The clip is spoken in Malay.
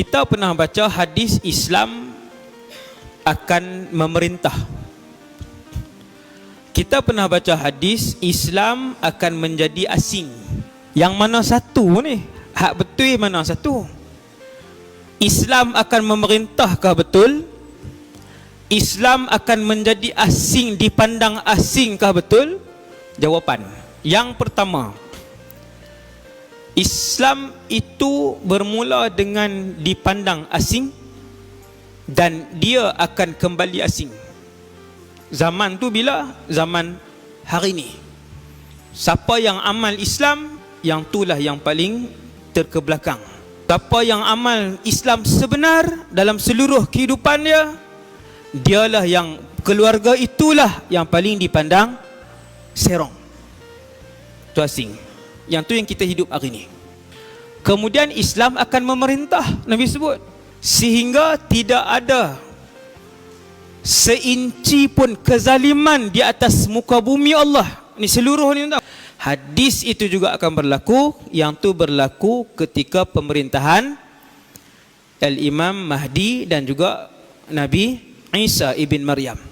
Kita pernah baca hadis Islam akan memerintah. Kita pernah baca hadis Islam akan menjadi asing. Yang mana satu ni? Hak betul mana satu? Islam akan memerintahkah betul? Islam akan menjadi asing, dipandang asingkah betul? Jawapan yang pertama, Islam itu bermula dengan dipandang asing dan dia akan kembali asing. Zaman tu bila? Zaman hari ni. Siapa yang amal Islam, yang itulah yang paling terkebelakang. Siapa yang amal Islam sebenar dalam seluruh kehidupan dia, dialah yang, keluarga itulah yang paling dipandang serong. Itu asing. Yang tu yang kita hidup hari ini. Kemudian Islam akan memerintah, Nabi sebut, sehingga tidak ada seinci pun kezaliman di atas muka bumi Allah. Ini seluruh ni. Hadis itu juga akan berlaku. Yang tu berlaku ketika pemerintahan Al-Imam Mahdi dan juga Nabi Isa ibn Maryam.